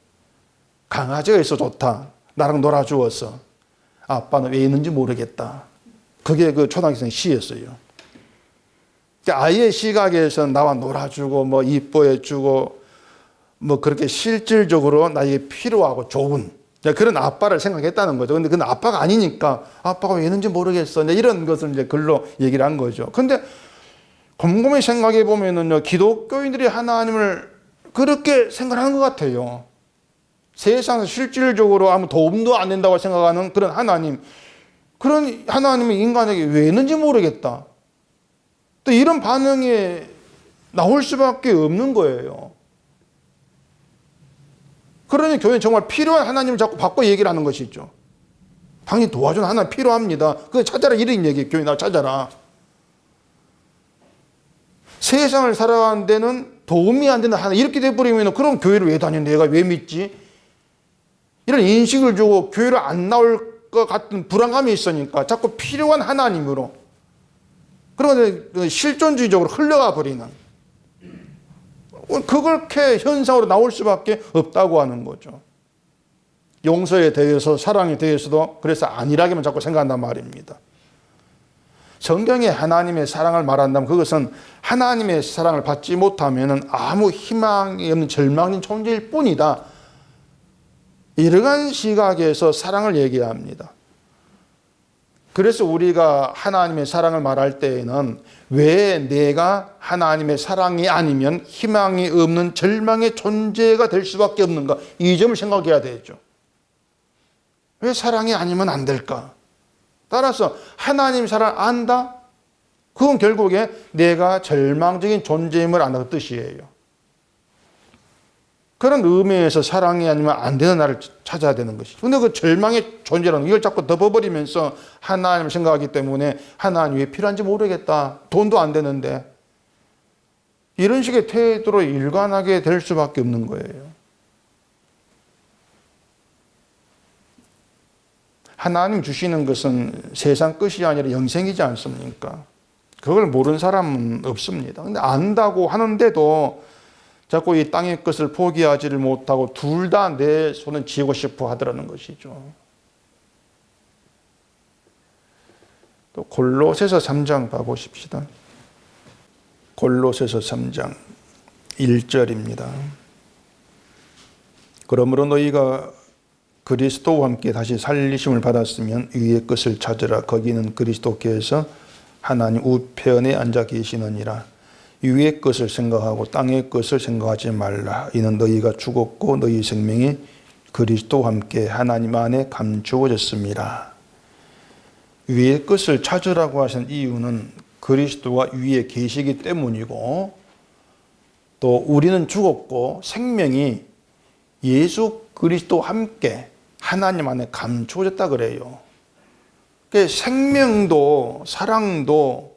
강아지가 있어 좋다, 나랑 놀아주어서. 아빠는 왜 있는지 모르겠다. 그게 그 초등학생 시였어요. 아이의 시각에서 나와 놀아주고 뭐 이뻐해주고 뭐 그렇게 실질적으로 나에게 필요하고 좋은 그런 아빠를 생각했다는 거죠. 근데 그건 아빠가 아니니까 아빠가 왜 있는지 모르겠어, 이런 것을 이제 글로 얘기를 한 거죠. 근데 곰곰이 생각해 보면은요, 기독교인들이 하나님을 그렇게 생각하는 것 같아요. 세상에서 실질적으로 아무 도움도 안 된다고 생각하는 그런 하나님, 그런 하나님이 인간에게 왜 있는지 모르겠다, 또 이런 반응이 나올 수밖에 없는 거예요. 그러니 교회는 정말 필요한 하나님을 자꾸 바꿔 얘기를 하는 것이죠. 당연히 도와주는 하나님 필요합니다. 그거 찾아라, 이런 얘기예요. 교회 나와 찾아라. 세상을 살아가는 데는 도움이 안 되는 하나님, 이렇게 돼버리면 그럼 교회를 왜 다니는, 내가 왜 믿지? 이런 인식을 주고 교회를 안 나올 것 같은 불안감이 있으니까 자꾸 필요한 하나님으로, 그러면 실존주의적으로 흘러가 버리는, 그렇게 현상으로 나올 수밖에 없다고 하는 거죠. 용서에 대해서, 사랑에 대해서도 그래서 안일하게만 자꾸 생각한단 말입니다. 성경에 하나님의 사랑을 말한다면 그것은 하나님의 사랑을 받지 못하면 아무 희망이 없는 절망인 존재일 뿐이다, 이러한 시각에서 사랑을 얘기합니다. 그래서 우리가 하나님의 사랑을 말할 때에는 왜 내가 하나님의 사랑이 아니면 희망이 없는 절망의 존재가 될 수밖에 없는가, 이 점을 생각해야 되죠. 왜 사랑이 아니면 안 될까? 따라서 하나님 사랑을 안다? 그건 결국에 내가 절망적인 존재임을 안다는 뜻이에요. 그런 의미에서 사랑이 아니면 안 되는 나를 찾아야 되는 것이죠. 근데 그 절망의 존재라는 이걸 자꾸 덮어버리면서 하나님을 생각하기 때문에 하나님 왜 필요한지 모르겠다, 돈도 안 되는데, 이런 식의 태도로 일관하게 될 수밖에 없는 거예요. 하나님 주시는 것은 세상 끝이 아니라 영생이지 않습니까? 그걸 모르는 사람은 없습니다. 근데 안다고 하는데도 자꾸 이 땅의 것을 포기하지를 못하고 둘 다 내 손은 쥐고 싶어 하더라는 것이죠. 또 골로새서 3장 봐보십시다. 골로새서 3장 1절입니다. 그러므로 너희가 그리스도와 함께 다시 살리심을 받았으면 위의 것을 찾으라. 거기는 그리스도께서 하나님 우편에 앉아 계시느니라. 위의 것을 생각하고 땅의 것을 생각하지 말라. 이는 너희가 죽었고 너희 생명이 그리스도와 함께 하나님 안에 감추어졌습니다. 위의 것을 찾으라고 하신 이유는 그리스도가 위에 계시기 때문이고, 또 우리는 죽었고 생명이 예수 그리스도와 함께 하나님 안에 감추어졌다 그래요. 그러니까 생명도 사랑도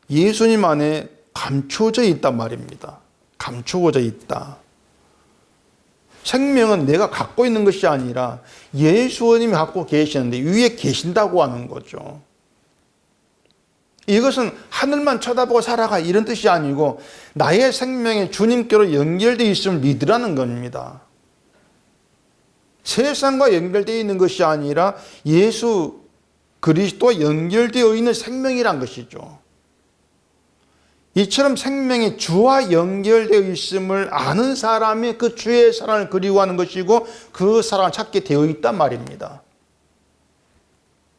예수님 안에 감추어져 있단 말입니다. 감추어져 있다. 생명은 내가 갖고 있는 것이 아니라 예수님이 갖고 계시는데 위에 계신다고 하는 거죠. 이것은 하늘만 쳐다보고 살아가 이런 뜻이 아니고 나의 생명이 주님께로 연결되어 있음을 믿으라는 겁니다. 세상과 연결되어 있는 것이 아니라 예수 그리스도와 연결되어 있는 생명이란 것이죠. 이처럼 생명이 주와 연결되어 있음을 아는 사람이 그 주의 사랑을 그리워하는 것이고 그 사랑을 찾게 되어 있단 말입니다.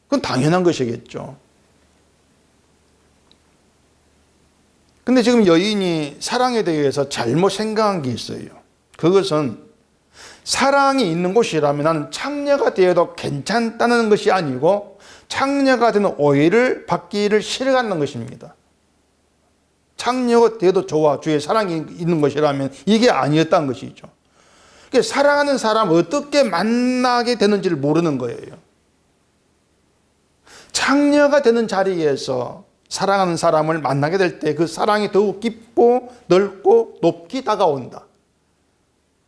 그건 당연한 것이겠죠. 근데 지금 여인이 사랑에 대해서 잘못 생각한 게 있어요. 그것은 사랑이 있는 곳이라면 나는 창녀가 되어도 괜찮다는 것이 아니고 창녀가 되는 오해를 받기를 싫어하는 것입니다. 창녀가 되어도 좋아, 주의 사랑이 있는 것이라면 이게 아니었다는 것이죠. 그러니까 사랑하는 사람 어떻게 만나게 되는지를 모르는 거예요. 창녀가 되는 자리에서 사랑하는 사람을 만나게 될 때 그 사랑이 더욱 깊고 넓고 높게 다가온다.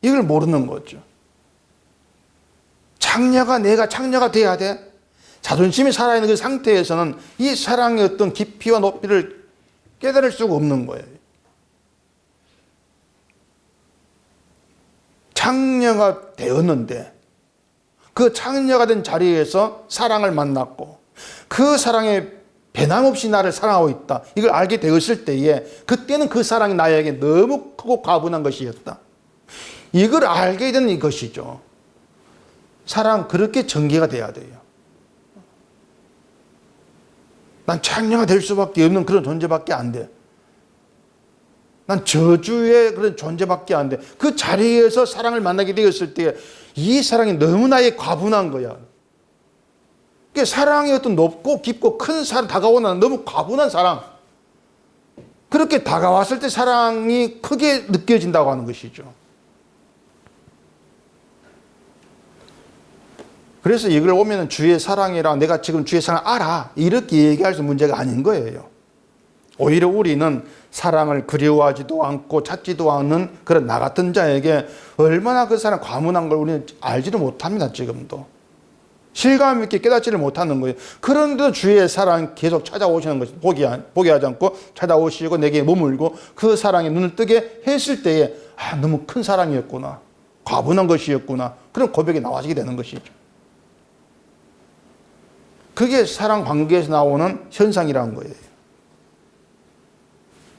이걸 모르는 거죠. 내가 창녀가 돼야 돼. 자존심이 살아있는 그 상태에서는 이 사랑의 어떤 깊이와 높이를 깨달을 수가 없는 거예요. 창녀가 되었는데 그 창녀가 된 자리에서 사랑을 만났고 그 사랑에 변함없이 나를 사랑하고 있다. 이걸 알게 되었을 때에 그때는 그 사랑이 나에게 너무 크고 과분한 것이었다. 이걸 알게 되는 것이죠. 사랑 그렇게 전개가 돼야 돼요. 난 창녀가 될 수밖에 없는 그런 존재밖에 안 돼. 난 저주의 그런 존재밖에 안 돼. 그 자리에서 사랑을 만나게 되었을 때 이 사랑이 너무 나에게 과분한 거야. 그러니까 사랑이 어떤 높고 깊고 큰 사랑, 다가오는 너무 과분한 사랑. 그렇게 다가왔을 때 사랑이 크게 느껴진다고 하는 것이죠. 그래서 이걸 보면 주의 사랑이라 내가 지금 주의 사랑을 알아. 이렇게 얘기할 수 문제가 아닌 거예요. 오히려 우리는 사랑을 그리워하지도 않고 찾지도 않는 그런 나 같은 자에게 얼마나 그 사랑 과문한 걸 우리는 알지를 못합니다. 지금도. 실감 있게 깨닫지를 못하는 거예요. 그런데도 주의 사랑 계속 찾아오시는 것이 포기하지 않고 찾아오시고 내게 머물고 그 사랑에 눈을 뜨게 했을 때에 너무 큰 사랑이었구나. 과분한 것이었구나. 그런 고백이 나와지게 되는 것이죠. 그게 사랑 관계에서 나오는 현상이라는 거예요.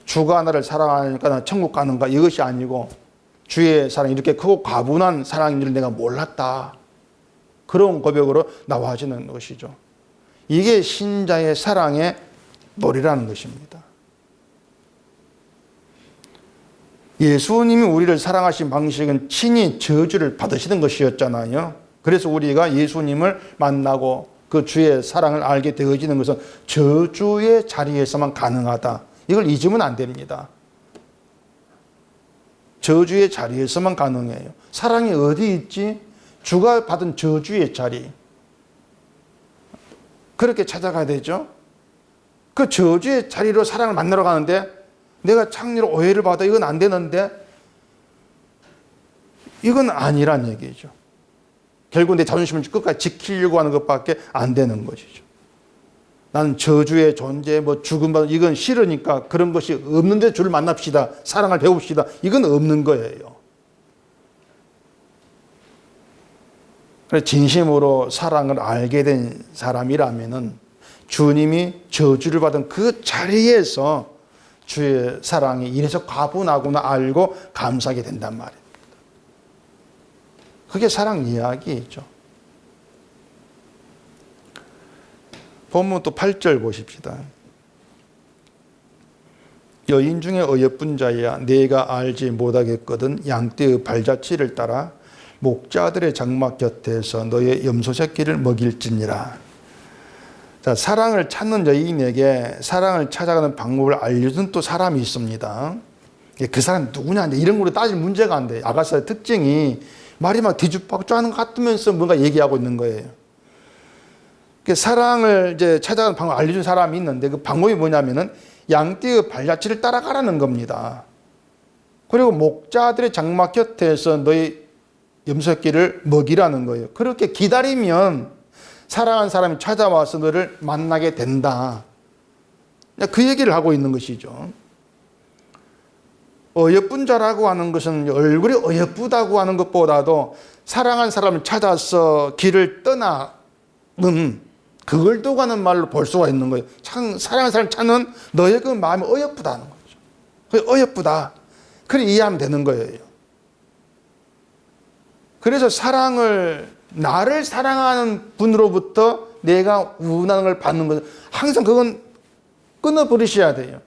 주가 나를 사랑하니까 나 천국 가는가 이것이 아니고 주의 사랑이 이렇게 크고 과분한 사랑인 줄 내가 몰랐다. 그런 고백으로 나와지는 것이죠. 이게 신자의 사랑의 놀이라는 것입니다. 예수님이 우리를 사랑하신 방식은 친히 저주를 받으시는 것이었잖아요. 그래서 우리가 예수님을 만나고 그 주의 사랑을 알게 되어지는 것은 저주의 자리에서만 가능하다. 이걸 잊으면 안 됩니다. 저주의 자리에서만 가능해요. 사랑이 어디 있지? 주가 받은 저주의 자리. 그렇게 찾아가야 되죠. 그 저주의 자리로 사랑을 만나러 가는데 내가 창녀로 오해를 받아 이건 안 되는데 이건 아니란 얘기죠. 결국 내 자존심을 끝까지 지키려고 하는 것밖에 안 되는 것이죠. 나는 저주의 존재, 죽음, 이건 싫으니까 그런 것이 없는데 주를 만납시다. 사랑을 배웁시다. 이건 없는 거예요. 그래서 진심으로 사랑을 알게 된 사람이라면은 주님이 저주를 받은 그 자리에서 주의 사랑이 이래서 과분하구나 알고 감사하게 된단 말입니다. 그게 사랑 이야기죠. 본문 또 8절 보십시다. 여인 중에 어여쁜 자야 내가 알지 못하겠거든 양떼의 발자취를 따라 목자들의 장막 곁에서 너의 염소 새끼를 먹일지니라. 자, 사랑을 찾는 여인에게 사랑을 찾아가는 방법을 알려준 또 사람이 있습니다. 그 사람 누구냐? 이런 걸로 따질 문제가 안 돼요. 아가사의 특징이 말이 막 뒤죽박죽 하는 것 같으면서 뭔가 얘기하고 있는 거예요. 사랑을 이제 찾아가는 방법을 알려준 사람이 있는데 그 방법이 뭐냐면은 양떼의 발자취를 따라가라는 겁니다. 그리고 목자들의 장막 곁에서 너의 염소새끼를 먹이라는 거예요. 그렇게 기다리면 사랑하는 사람이 찾아와서 너를 만나게 된다. 그 얘기를 하고 있는 것이죠. 어여쁜 자라고 하는 것은 얼굴이 어여쁘다고 하는 것보다도 사랑한 사람을 찾아서 길을 떠나는 그걸 두고 하는 말로 볼 수가 있는 거예요. 참 사랑하는 사람을 찾는 너의 그 마음이 어여쁘다는 거죠. 그 어여쁘다. 그래 이해하면 되는 거예요. 그래서 나를 사랑하는 분으로부터 내가 원하는 걸 받는 것은 항상 그건 끊어버리셔야 돼요.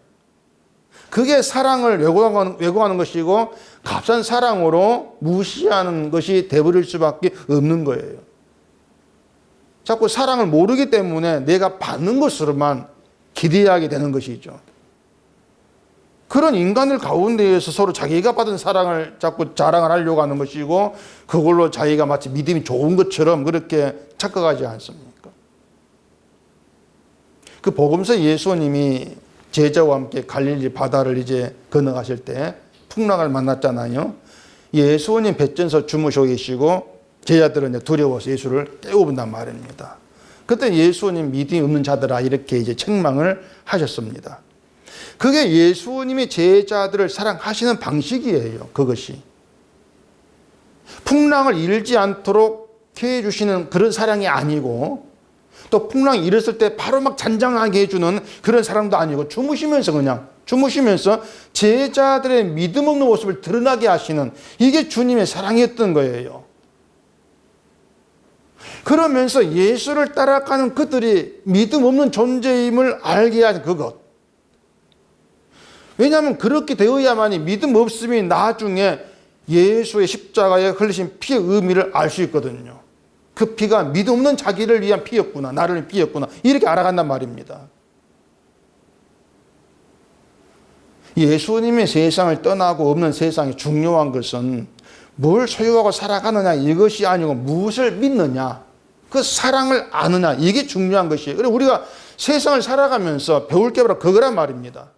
그게 사랑을 왜곡하는 것이고 값싼 사랑으로 무시하는 것이 돼버릴 수밖에 없는 거예요. 자꾸 사랑을 모르기 때문에 내가 받는 것으로만 기대하게 되는 것이죠. 그런 인간들 가운데에서 서로 자기가 받은 사랑을 자꾸 자랑을 하려고 하는 것이고 그걸로 자기가 마치 믿음이 좋은 것처럼 그렇게 착각하지 않습니까? 그 복음서 예수님이 제자와 함께 갈릴리 바다를 이제 건너가실 때 풍랑을 만났잖아요. 예수님 뱃전서 주무시고 계시고 제자들은 이제 두려워서 예수를 깨워본단 말입니다. 그때 예수님 믿음이 없는 자들아 이렇게 이제 책망을 하셨습니다. 그게 예수님이 제자들을 사랑하시는 방식이에요. 그것이. 풍랑을 일지 않도록 해주시는 그런 사랑이 아니고 또 풍랑이 일었을 때 바로 막 잔잔하게 해주는 그런 사랑도 아니고 주무시면서 제자들의 믿음 없는 모습을 드러나게 하시는 이게 주님의 사랑이었던 거예요. 그러면서 예수를 따라가는 그들이 믿음 없는 존재임을 알게 하는 그것. 왜냐하면 그렇게 되어야만이 믿음 없음이 나중에 예수의 십자가에 흘리신 피의 의미를 알 수 있거든요. 그 피가 믿음 없는 자기를 위한 피였구나. 나를 위한 피였구나. 이렇게 알아간단 말입니다. 예수님이 세상을 떠나고 없는 세상이 중요한 것은 뭘 소유하고 살아가느냐 이것이 아니고 무엇을 믿느냐. 그 사랑을 아느냐. 이게 중요한 것이에요. 그리고 우리가 세상을 살아가면서 배울 게 바로 그거란 말입니다.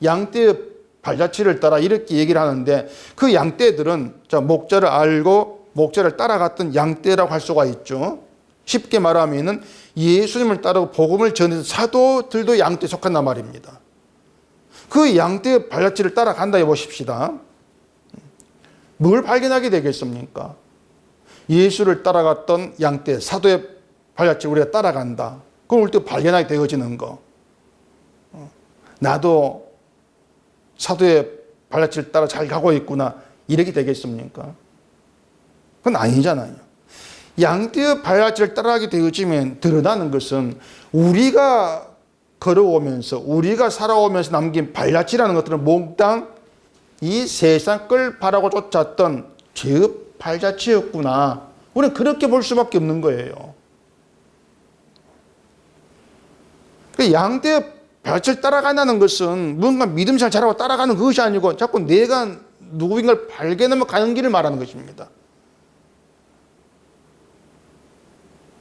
양떼의 발자취를 따라 이렇게 얘기를 하는데 그 양떼들은 목자를 알고 목자를 따라갔던 양떼라고 할 수가 있죠. 쉽게 말하면은 예수님을 따르고 복음을 전해서 사도들도 양떼에 속한단 말입니다. 그 양떼의 발자취를 따라간다 해보십시다. 뭘 발견하게 되겠습니까? 예수를 따라갔던 양떼, 사도의 발자취를 우리가 따라간다. 그럼 우리 또 발견하게 되어지는 거. 나도 사도의 발자취를 따라 잘 가고 있구나. 이렇게 되겠습니까? 그건 아니잖아요. 양떼의 발자취를 따라가게 되어지면 드러나는 것은 우리가 걸어오면서 우리가 살아오면서 남긴 발자취라는 것들은 몽땅 이 세상 걸 바라고 쫓았던 죄의 발자취였구나. 우리는 그렇게 볼 수밖에 없는 거예요. 양떼의 발자취를 따라간다는 것은 뭔가 믿음 잘 자라고 따라가는 것이 아니고 자꾸 내가 누구인가를 발견하며 가는 길을 말하는 것입니다.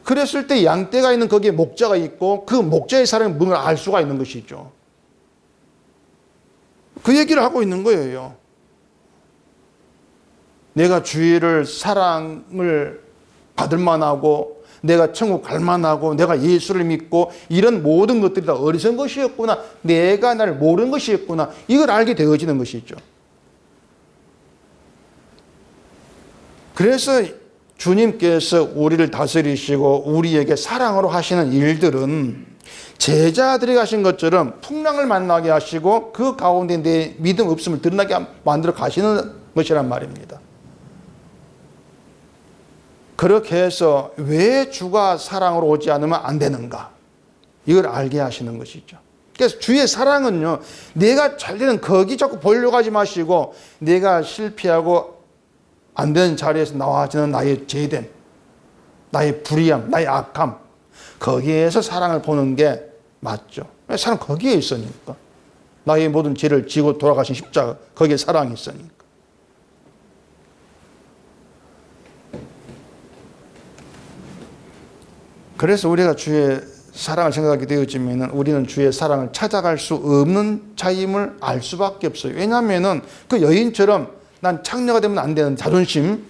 그랬을 때 양떼가 있는 거기에 목자가 있고 그 목자의 사랑이 뭔가 알 수가 있는 것이죠. 그 얘기를 하고 있는 거예요. 내가 주의를 사랑을 받을 만하고 내가 천국 갈 만하고 내가 예수를 믿고 이런 모든 것들이 다 어리석은 것이었구나. 내가 나를 모르는 것이었구나. 이걸 알게 되어지는 것이죠. 그래서 주님께서 우리를 다스리시고 우리에게 사랑으로 하시는 일들은 제자들이 하신 것처럼 풍랑을 만나게 하시고 그 가운데 내 믿음 없음을 드러나게 만들어 가시는 것이란 말입니다. 그렇게 해서 왜 주가 사랑으로 오지 않으면 안 되는가? 이걸 알게 하시는 것이죠. 그래서 주의 사랑은요, 내가 잘 되는 거기 자꾸 보려고 하지 마시고 내가 실패하고 안 되는 자리에서 나와지는 나의 죄됨, 나의 불의함, 나의 악함, 거기에서 사랑을 보는 게 맞죠. 사랑 거기에 있으니까. 나의 모든 죄를 지고 돌아가신 십자가, 거기에 사랑이 있으니까. 그래서 우리가 주의 사랑을 생각하게 되어지면 우리는 주의 사랑을 찾아갈 수 없는 자임을 알 수밖에 없어요. 왜냐하면 그 여인처럼 난 창녀가 되면 안 되는 자존심.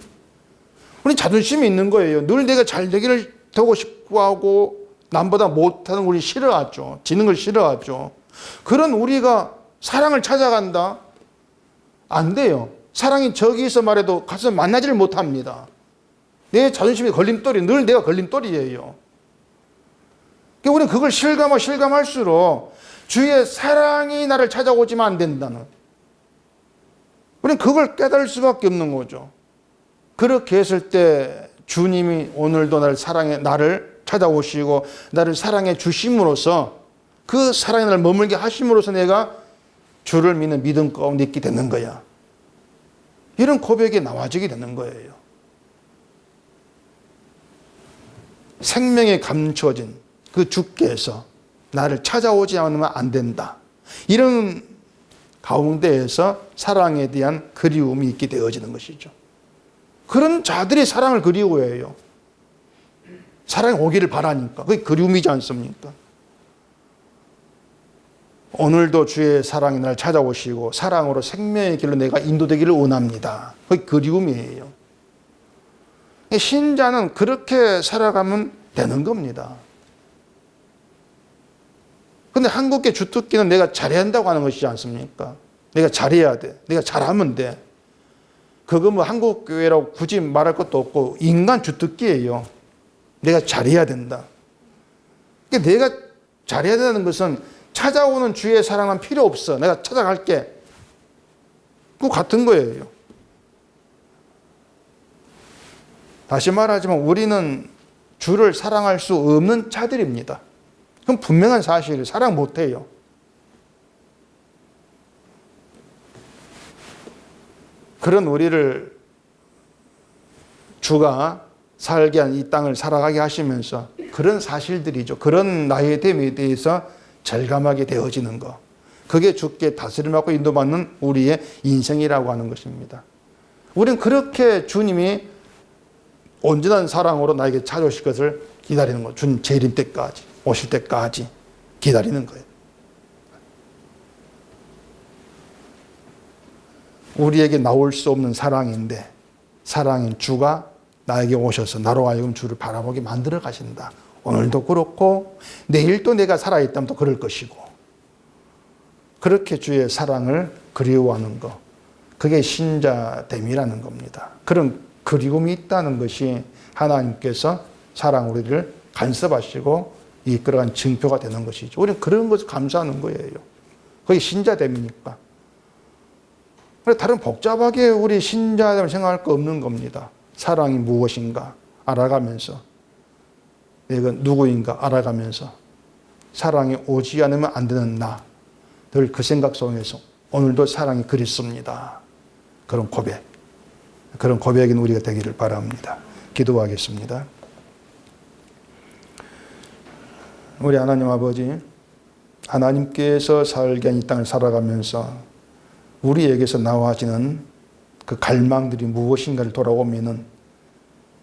우리 자존심이 있는 거예요. 늘 내가 잘 되기를 되고 싶고 하고 남보다 못하는 우리 싫어하죠. 지는 걸 싫어하죠. 그런 우리가 사랑을 찾아간다? 안 돼요. 사랑이 저기서 말해도 가서 만나지를 못합니다. 내 자존심이 걸림돌이, 늘 내가 걸림돌이에요. 그러니까 우리는 그걸 실감할수록 주의 사랑이 나를 찾아오지만 안 된다는, 우리는 그걸 깨달을 수밖에 없는 거죠. 그렇게 했을 때 주님이 오늘도 나를 찾아오시고 나를 사랑해 주심으로써, 그 사랑이 나를 머물게 하심으로써 내가 주를 믿는 믿음 가운데 있게 되는 거야. 이런 고백이 나와지게 되는 거예요. 생명에 감춰진 그 주께서 나를 찾아오지 않으면 안 된다. 이런 가운데에서 사랑에 대한 그리움이 있게 되어지는 것이죠. 그런 자들이 사랑을 그리워해요. 사랑이 오기를 바라니까. 그게 그리움이지 않습니까? 오늘도 주의 사랑이 나를 찾아오시고 사랑으로 생명의 길로 내가 인도되기를 원합니다. 그게 그리움이에요. 신자는 그렇게 살아가면 되는 겁니다. 근데 한국의 주특기는 내가 잘해야 한다고 하는 것이지 않습니까? 내가 잘해야 돼. 내가 잘하면 돼. 그거 뭐 한국 교회라고 굳이 말할 것도 없고 인간 주특기예요. 내가 잘해야 된다. 그러니까 내가 잘해야 된다는 것은 찾아오는 주의 사랑은 필요 없어. 내가 찾아갈게. 그거 같은 거예요. 다시 말하지만 우리는 주를 사랑할 수 없는 자들입니다. 그건 분명한 사실이에요. 사랑 못해요. 그런 우리를 주가 살게 한 이 땅을 살아가게 하시면서 그런 사실들이죠. 그런 나의 됨에 대해서 절감하게 되어지는 것. 그게 주께 다스림받고 인도받는 우리의 인생이라고 하는 것입니다. 우리는 그렇게 주님이 온전한 사랑으로 나에게 찾아오실 것을 기다리는 거예요. 주님 재림 때까지, 오실 때까지 기다리는 거예요. 우리에게 나올 수 없는 사랑인데, 사랑인 주가 나에게 오셔서 나로 하여금 주를 바라보게 만들어 가신다. 오늘도 그렇고 내일도 내가 살아있다면 또 그럴 것이고, 그렇게 주의 사랑을 그리워하는 것, 그게 신자됨이라는 겁니다. 그런 그리움이 있다는 것이 하나님께서 사랑 우리를 간섭하시고 이끌어간 증표가 되는 것이죠. 우리는 그런 것을 감사하는 거예요. 그게 신자됨이니까. 다른 복잡하게 우리 신자됨을 생각할 거 없는 겁니다. 사랑이 무엇인가 알아가면서, 내가 누구인가 알아가면서, 사랑이 오지 않으면 안 되는 나, 늘 그 생각 속에서 오늘도 사랑이 그립습니다. 그런 고백, 그런 고백인 우리가 되기를 바랍니다. 기도하겠습니다. 우리 하나님 아버지, 하나님께서 살게 한 이 땅을 살아가면서 우리에게서 나와지는 그 갈망들이 무엇인가를 돌아보면은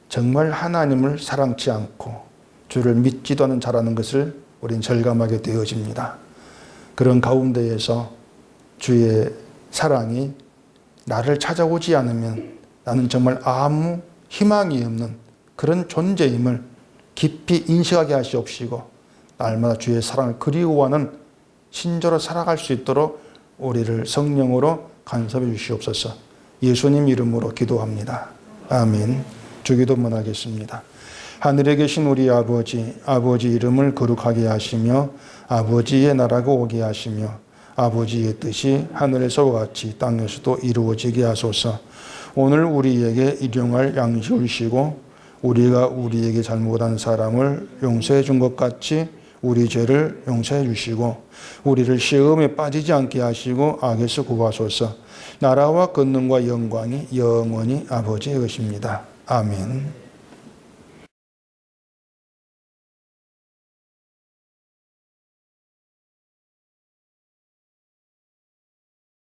정말 하나님을 사랑치 않고 주를 믿지도 않은 자라는 것을 우리는 절감하게 되어집니다. 그런 가운데에서 주의 사랑이 나를 찾아오지 않으면 나는 정말 아무 희망이 없는 그런 존재임을 깊이 인식하게 하시옵시고, 날마다 주의 사랑을 그리워하는 신자로 살아갈 수 있도록 우리를 성령으로 간섭해 주시옵소서. 예수님 이름으로 기도합니다. 아멘. 주기도문 하겠습니다. 하늘에 계신 우리 아버지, 아버지 이름을 거룩하게 하시며 아버지의 나라가 오게 하시며 아버지의 뜻이 하늘에서와 같이 땅에서도 이루어지게 하소서. 오늘 우리에게 일용할 양식을 주시고 우리가 우리에게 잘못한 사람을 용서해 준 것 같이 우리 죄를 용서해 주시고 우리를 시험에 빠지지 않게 하시고 악에서 구하소서. 나라와 권능과 영광이 영원히 아버지의 것입니다. 아멘.